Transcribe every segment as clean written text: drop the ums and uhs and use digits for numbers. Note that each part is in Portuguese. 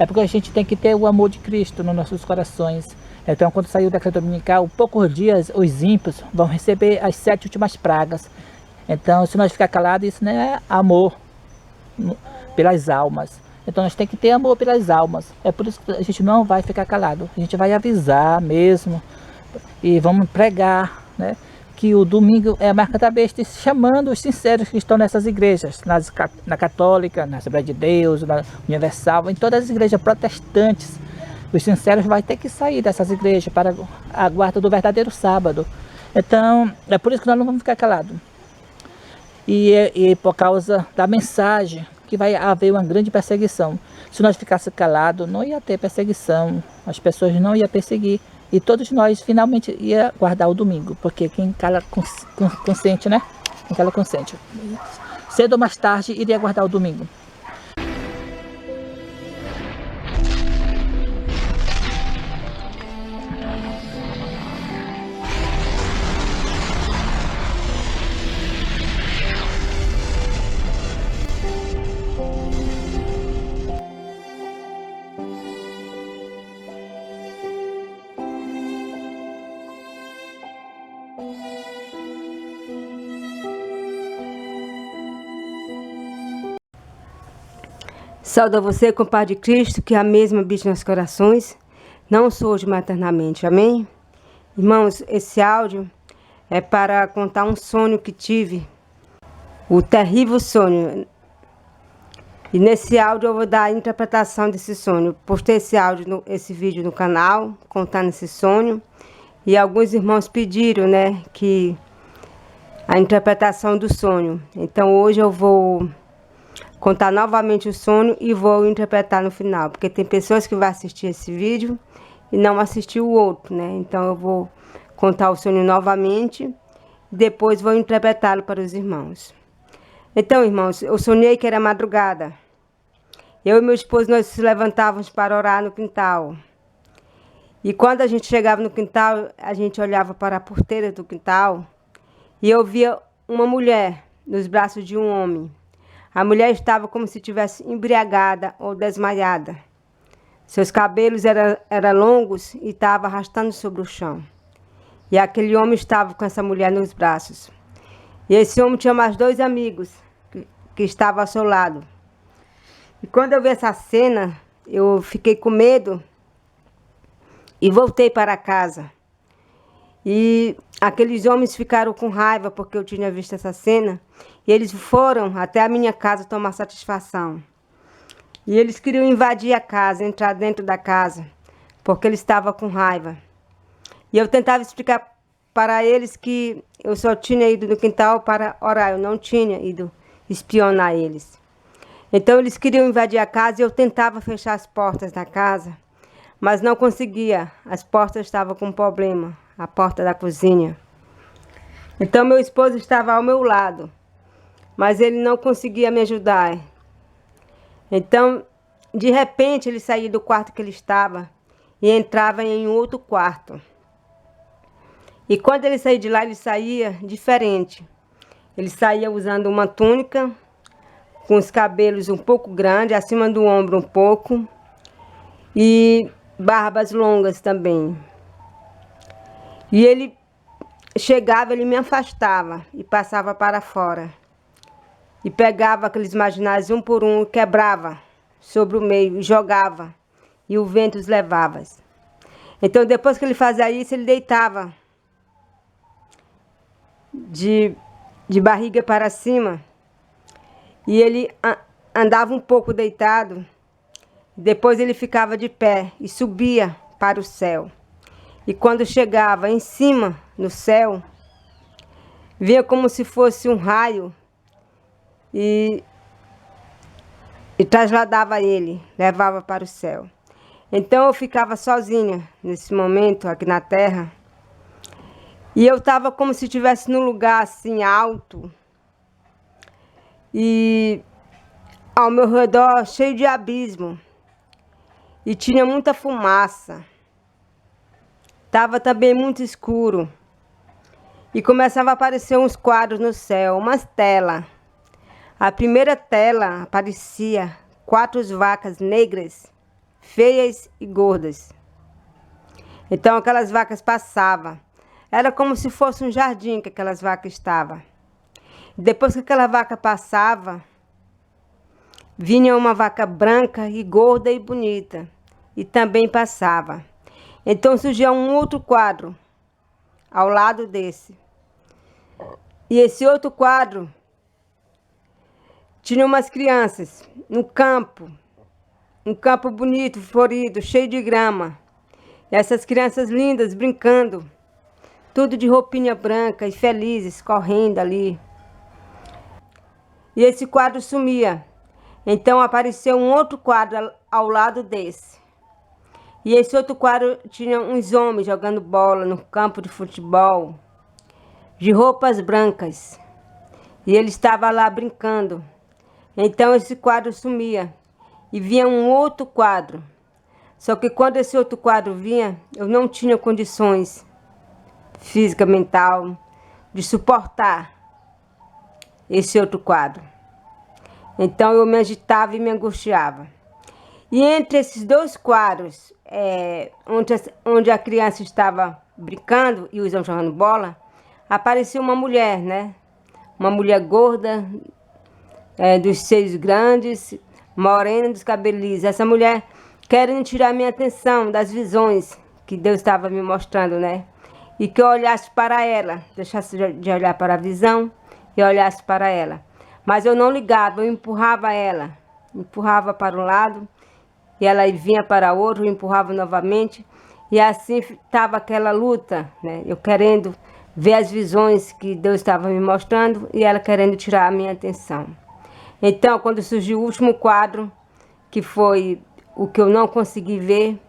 É porque a gente tem que ter o amor de Cristo nos nossos corações. Então, quando sair o decreto dominical, poucos dias os ímpios vão receber as 7 últimas pragas. Então, se nós ficar calados, isso não é amor pelas almas. Então, nós temos que ter amor pelas almas. É por isso que a gente não vai ficar calado. A gente vai avisar mesmo e vamos pregar, né? Que o domingo é a marca da besta, chamando os sinceros que estão nessas igrejas, na Católica, na Assembleia de Deus, na Universal, em todas as igrejas protestantes. Os sinceros vão ter que sair dessas igrejas para a guarda do verdadeiro sábado. Então, é por isso que nós não vamos ficar calados. E por causa da mensagem, que vai haver uma grande perseguição. Se nós ficassemos calados, não ia ter perseguição, as pessoas não iam perseguir. E todos nós finalmente ia guardar o domingo, porque quem cala consente, né? Quem cala consente. Cedo ou mais tarde iria guardar o domingo. Saúdo a você, compadre de Cristo, que a mesma habite nos corações, não sou hoje maternamente, amém? Irmãos, esse áudio é para contar um sonho que tive, o terrível sonho. E nesse áudio eu vou dar a interpretação desse sonho. Postei esse vídeo no canal, contando esse sonho, e alguns irmãos pediram, né, que a interpretação do sonho. Então hoje eu vou contar novamente o sonho e vou interpretar no final, porque tem pessoas que vão assistir esse vídeo e não assistir o outro, né? Então eu vou contar o sonho novamente e depois vou interpretá-lo para os irmãos. Então, irmãos, eu sonhei que era madrugada. Eu e meu esposo, nós se levantávamos para orar no quintal. E quando a gente chegava no quintal, a gente olhava para a porteira do quintal e eu via uma mulher nos braços de um homem. A mulher estava como se estivesse embriagada ou desmaiada. Seus cabelos eram longos e estavam arrastando sobre o chão. E aquele homem estava com essa mulher nos braços. E esse homem tinha mais 2 amigos que estavam ao seu lado. E quando eu vi essa cena, eu fiquei com medo e voltei para casa. E aqueles homens ficaram com raiva porque eu tinha visto essa cena. E eles foram até a minha casa tomar satisfação. E eles queriam invadir a casa, entrar dentro da casa, porque eles estavam com raiva. E eu tentava explicar para eles que eu só tinha ido no quintal para orar, eu não tinha ido espionar eles. Então eles queriam invadir a casa e eu tentava fechar as portas da casa, mas não conseguia. As portas estavam com problema, a porta da cozinha. Então meu esposo estava ao meu lado, mas ele não conseguia me ajudar. Então, de repente, ele saía do quarto que ele estava e entrava em outro quarto. E quando ele saía de lá, ele saía diferente. Ele saía usando uma túnica, com os cabelos um pouco grandes, acima do ombro um pouco, e barbas longas também. E ele chegava, ele me afastava e passava para fora. E pegava aqueles marginais um por um e quebrava sobre o meio e jogava. E o vento os levava. Então, depois que ele fazia isso, ele deitava de barriga para cima. E ele andava um pouco deitado. Depois ele ficava de pé e subia para o céu. E quando chegava em cima, no céu, via como se fosse um raio. E trasladava ele, levava para o céu. Então eu ficava sozinha nesse momento aqui na terra. E eu estava como se estivesse num lugar assim alto. E ao meu redor cheio de abismo. E tinha muita fumaça. Estava também muito escuro. E começava a aparecer uns quadros no céu, umas telas. A primeira tela aparecia 4 vacas negras feias e gordas. Então aquelas vacas passavam. Era como se fosse um jardim que aquelas vacas estavam. Depois que aquela vaca passava, vinha uma vaca branca e gorda e bonita. E também passava. Então surgia um outro quadro ao lado desse. E esse outro quadro tinha umas crianças no campo. Um campo bonito, florido, cheio de grama. E essas crianças lindas brincando. Tudo de roupinha branca e felizes, correndo ali. E esse quadro sumia. Então apareceu um outro quadro ao lado desse. E esse outro quadro tinha uns homens jogando bola no campo de futebol, de roupas brancas. E ele estava lá brincando. Então esse quadro sumia. E vinha um outro quadro. Só que quando esse outro quadro vinha, eu não tinha condições física, mental, de suportar esse outro quadro. Então eu me agitava e me angustiava. E entre esses dois quadros, onde a criança estava brincando e os homens jogando bola, apareceu uma mulher, né? Uma mulher gorda, dos seios grandes, morena, dos cabelos lisos. Essa mulher querendo tirar minha atenção das visões que Deus estava me mostrando, né? E que eu olhasse para ela, deixasse de olhar para a visão e olhasse para ela. Mas eu não ligava, eu empurrava ela, empurrava para um lado e ela vinha para o outro, eu empurrava novamente. E assim estava aquela luta, né? Eu querendo ver as visões que Deus estava me mostrando e ela querendo tirar a minha atenção. Então, quando surgiu o último quadro, que foi o que eu não consegui ver,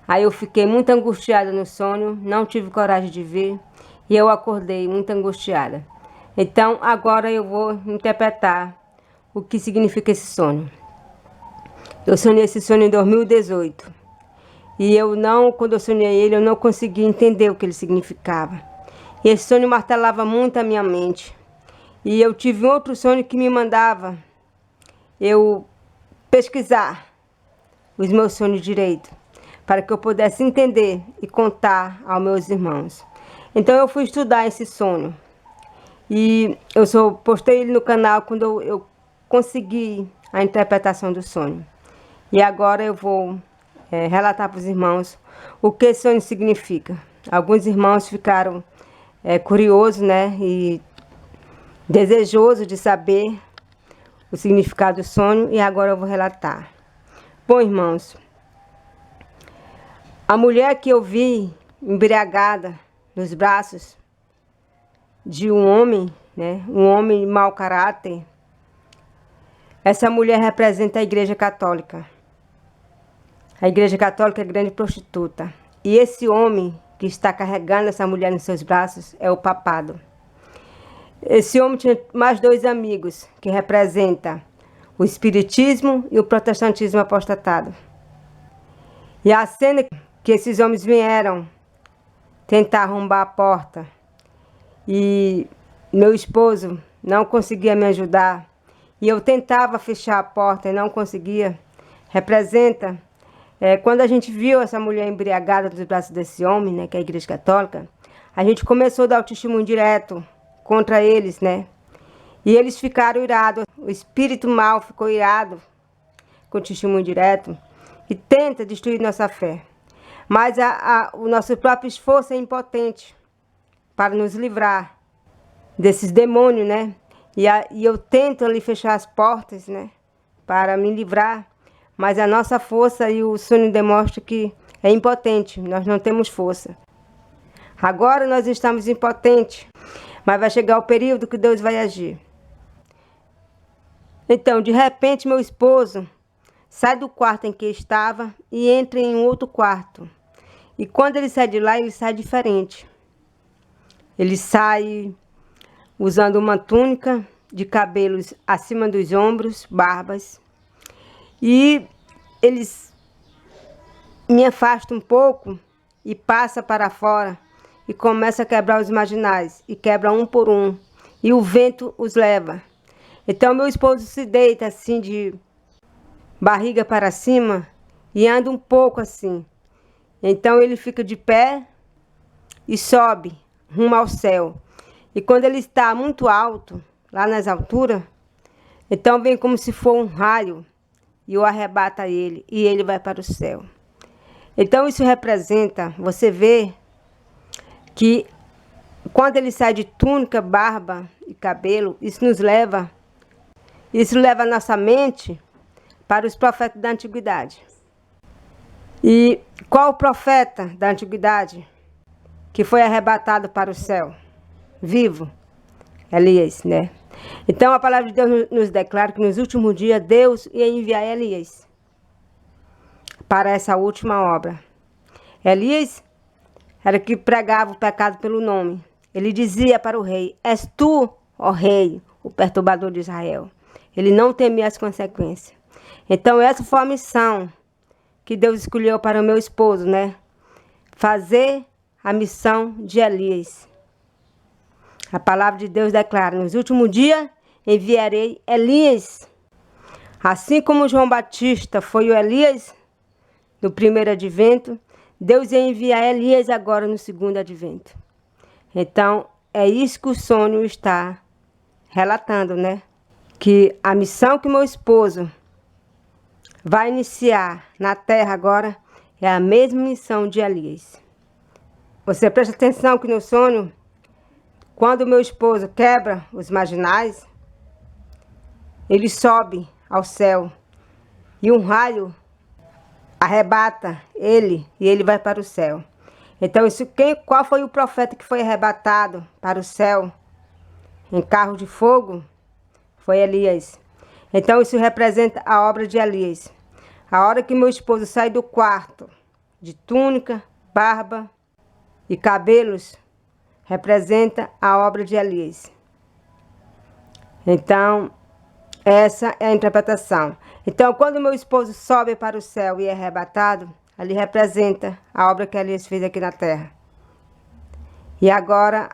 aí eu fiquei muito angustiada no sonho, não tive coragem de ver e eu acordei muito angustiada. Então, agora eu vou interpretar o que significa esse sonho. Eu sonhei esse sonho em 2018 e quando eu sonhei ele, eu não consegui entender o que ele significava. E esse sonho martelava muito a minha mente. E eu tive outro sonho que me mandava eu pesquisar os meus sonhos direito, para que eu pudesse entender e contar aos meus irmãos. Então eu fui estudar esse sonho. E eu só postei ele no canal quando eu consegui a interpretação do sonho. E agora eu vou relatar para os irmãos o que esse sonho significa. Alguns irmãos ficaram curiosos, né? E desejosos de saber o significado do sonho. E agora eu vou relatar. Bom, irmãos, a mulher que eu vi embriagada nos braços de um homem, né? Um homem de mau caráter. Essa mulher representa a Igreja Católica. A Igreja Católica é grande prostituta. E esse homem que está carregando essa mulher nos seus braços é o papado. Esse homem tinha mais dois amigos que representam o espiritismo e o protestantismo apostatado. E a cena que esses homens vieram tentar arrombar a porta e meu esposo não conseguia me ajudar e eu tentava fechar a porta e não conseguia, representa quando a gente viu essa mulher embriagada dos braços desse homem, né, que é a Igreja Católica, a gente começou a dar o testemunho direto contra eles, né? E eles ficaram irados. O espírito mal ficou irado com o testemunho direto e tenta destruir nossa fé. Mas o nosso próprio esforço é impotente para nos livrar desses demônios, né? E eu tento ali fechar as portas, né? Para me livrar. Mas a nossa força e o sonho demonstra que é impotente. Nós não temos força. Agora nós estamos impotentes. Mas vai chegar o período que Deus vai agir. Então, de repente, meu esposo sai do quarto em que estava e entra em um outro quarto. E quando ele sai de lá, ele sai diferente. Ele sai usando uma túnica de cabelos acima dos ombros, barbas. E eles me afastam um pouco e passa para fora e começa a quebrar os marginais. E quebra um por um. E o vento os leva. Então meu esposo se deita assim de barriga para cima e anda um pouco assim. Então ele fica de pé e sobe rumo ao céu. E quando ele está muito alto, lá nas alturas, então vem como se for um raio e o arrebata ele, e ele vai para o céu. Então isso representa, você vê que quando ele sai de túnica, barba e cabelo, isso leva a nossa mente para os profetas da antiguidade. E qual o profeta da antiguidade que foi arrebatado para o céu? Vivo. Elias, né? Então a palavra de Deus nos declara que nos últimos dias Deus ia enviar Elias para essa última obra. Elias era que pregava o pecado pelo nome. Ele dizia para o rei: és tu, ó rei, o perturbador de Israel. Ele não temia as consequências. Então essa foi a missão que Deus escolheu para o meu esposo, né? Fazer a missão de Elias. A palavra de Deus declara: nos últimos dias enviarei Elias. Assim como João Batista foi o Elias no primeiro advento, Deus ia enviar Elias agora no segundo advento. Então, é isso que o sonho está relatando, né? Que a missão que meu esposo vai iniciar na terra agora é a mesma missão de Elias. Você presta atenção que no sonho, quando meu esposo quebra os marginais, ele sobe ao céu e um raio arrebata ele e ele vai para o céu. Então, qual foi o profeta que foi arrebatado para o céu em carro de fogo? Foi Elias. Então, isso representa a obra de Elias. A hora que meu esposo sai do quarto, de túnica, barba e cabelos, representa a obra de Elias. Então, essa é a interpretação. Então, quando meu esposo sobe para o céu e é arrebatado, ali representa a obra que Elias fez aqui na terra. E agora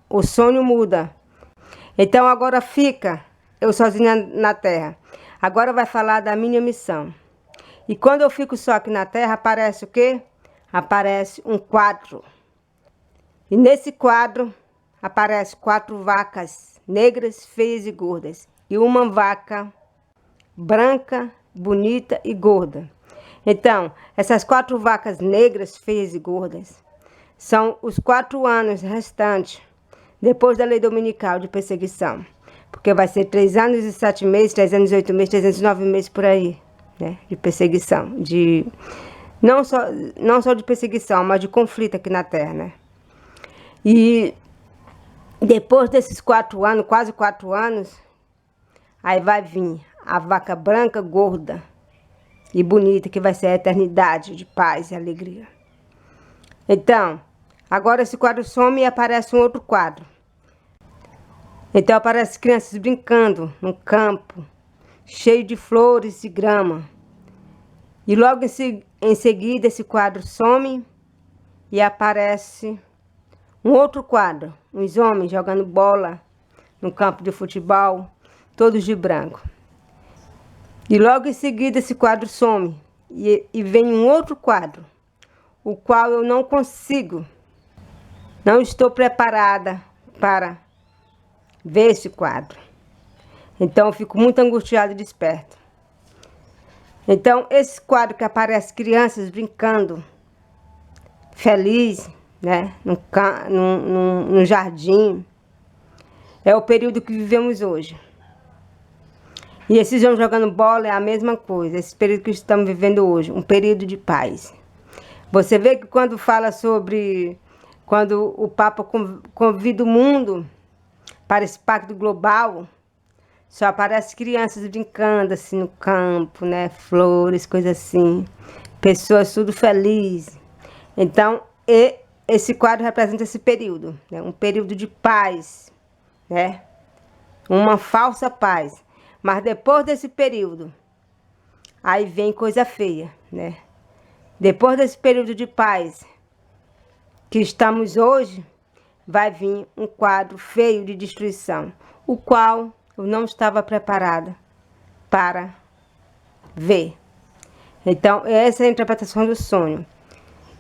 o sonho muda. Então agora fica eu sozinha na terra. Agora vai falar da minha missão. E quando eu fico só aqui na terra, aparece o quê? Aparece um quadro. E nesse quadro aparece 4 vacas negras, feias e gordas. E uma vaca branca, bonita e gorda. Então, essas 4 vacas negras, feias e gordas, são os 4 anos restantes, depois da lei dominical de perseguição. Porque vai ser 3 anos e 7 meses, 3 anos e 8 meses, 309 meses por aí, né? De perseguição. Não só de perseguição, mas de conflito aqui na terra, né? E depois desses 4 anos, quase 4 anos, aí vai vir a vaca branca, gorda e bonita, que vai ser a eternidade de paz e alegria. Então, agora esse quadro some e aparece um outro quadro. Então aparecem crianças brincando no campo, cheio de flores e grama. E logo em seguida esse quadro some e aparece um outro quadro. Uns homens jogando bola no campo de futebol, todos de branco. E logo em seguida esse quadro some e vem um outro quadro, o qual eu não estou preparada para ver esse quadro. Então eu fico muito angustiada e desperta. Então esse quadro que aparece crianças brincando, feliz, né, no jardim, é o período que vivemos hoje. E esses homens jogando bola é a mesma coisa, esse período que estamos vivendo hoje, um período de paz. Você vê que quando fala sobre, quando o Papa convida o mundo para esse pacto global, só aparece crianças brincando assim no campo, né, flores, coisas assim, pessoas tudo felizes. Então, esse quadro representa esse período, né, um período de paz, né, uma falsa paz. Mas depois desse período, aí vem coisa feia, né? Depois desse período de paz que estamos hoje, vai vir um quadro feio de destruição, o qual eu não estava preparada para ver. Então, essa é a interpretação do sonho.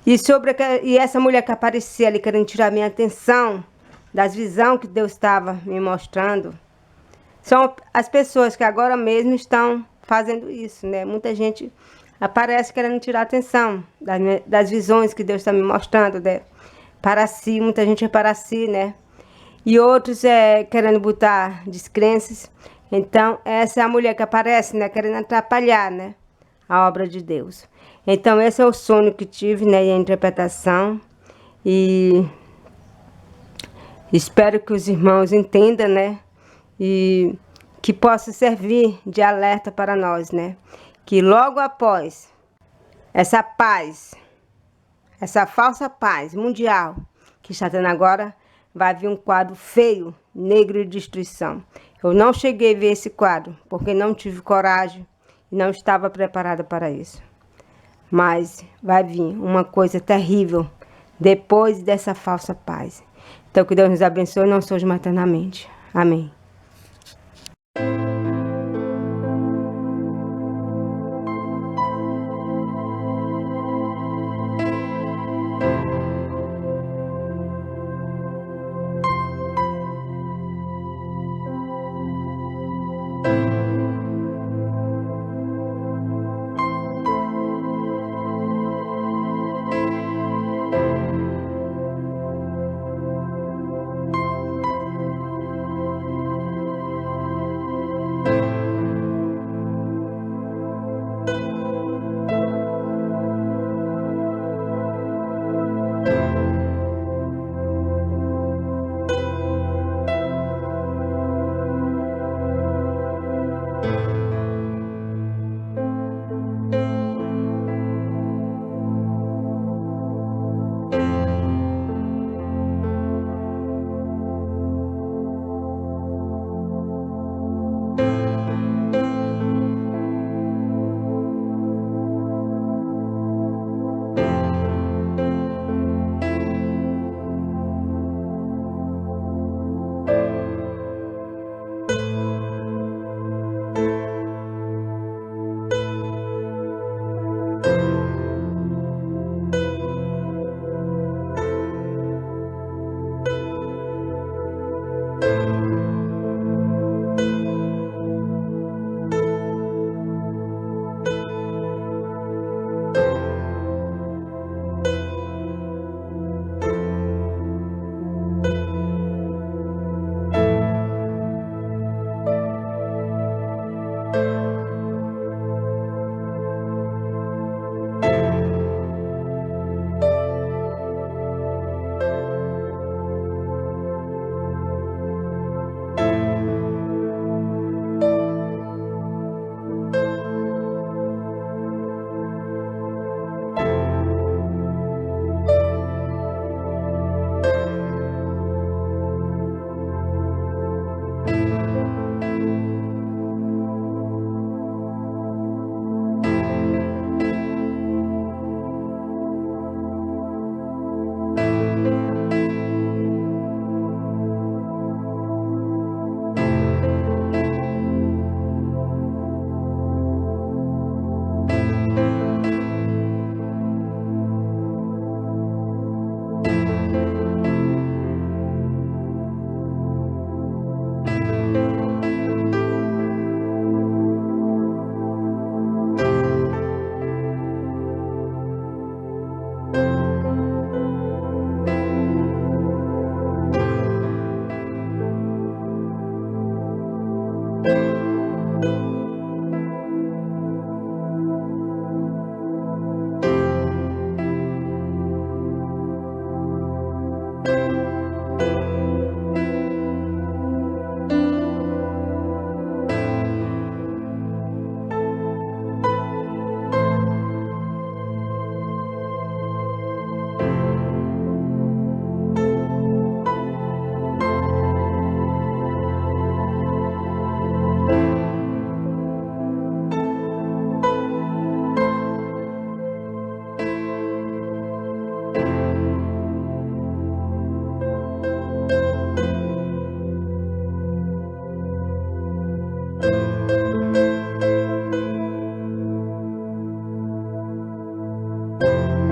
E essa mulher que aparecia ali querendo tirar minha atenção das visões que Deus estava me mostrando, são as pessoas que agora mesmo estão fazendo isso, né? Muita gente aparece querendo tirar atenção das visões que Deus está me mostrando, né? Para si, muita gente é para si, né? E outros querendo botar descrenças. Então, essa é a mulher que aparece, né? Querendo atrapalhar, né? A obra de Deus. Então, esse é o sonho que tive, né? E a interpretação. E espero que os irmãos entendam, né? E que possa servir de alerta para nós, né? Que logo após essa paz, essa falsa paz mundial que está tendo agora, vai vir um quadro feio, negro e destruição. Eu não cheguei a ver esse quadro, porque não tive coragem e não estava preparada para isso. Mas vai vir uma coisa terrível depois dessa falsa paz. Então, que Deus nos abençoe, não sois maternamente. Amém. Amém.